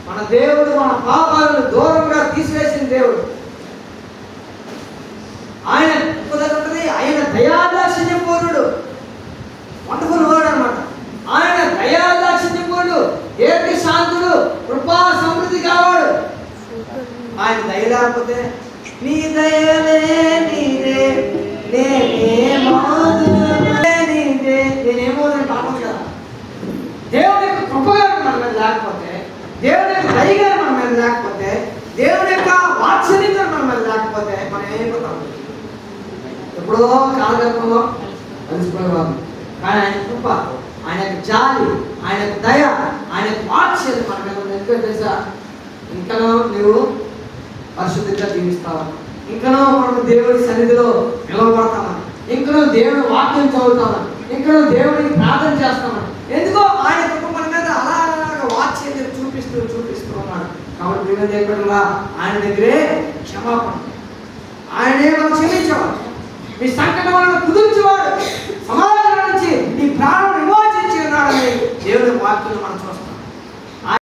మన దేవుడు మన పాపాలను దూరంగా తీసివేసిన దేవుడు. ఆయన ఉంటుంది, ఆయన దయాదాక్షిణ్యపూర్ణుడు. వండర్ఫుల్ వర్డ్ అన్నమాట. ఆయన దయాదాక్షిణ్యపూర్ణుడు, దీర్ఘ శాంతుడు, కృపా సమృద్ధి కావాడు. ఆయన దయ లేకపోతే నీ దయలే నీదే నేనేమోదని పాపం కదా. దేవుడి యొక్క కృపగా మన మీద లేకపోతే, దేవుడి యొక్క దయగా మన మీద లేకపోతే, దేవుడి యొక్క వాత్సల్యంగా మన మీద లేకపోతే మనం ఏమైపోతాం? ఎప్పుడో కాలగర్భంలో కలిసిపోయేవాళ్ళు. కానీ ఆయన కృప, ఆయన యొక్క జాలి, ఆయన యొక్క దయ, ఆయన యొక్క వాత్సల్యం మన మీద ఉంది. ఎందుకంటే తెలుసా, ఇంకనో నువ్వు పరిశుద్ధిగా జీవిస్తావని, ఇంకనో మనకు దేవుడి సన్నిధిలో నిలవబడతామని, ఇంకనో దేవుడి వాక్యం చదువుతామని, ఇంకనో దేవుడికి ప్రార్థన చేస్తామని. ఎందుకో ఆయన కృప మన మీద అలాగా వాత్సల్యం చూపిస్తూ ఉన్నాడు. కాబట్టి దేవుని దగ్గర ఆయన దగ్గరే క్షమాపణ, ఆయనే మనం క్షమించేవాడు. మీ సంకటం వలన కుదుర్చేవాడు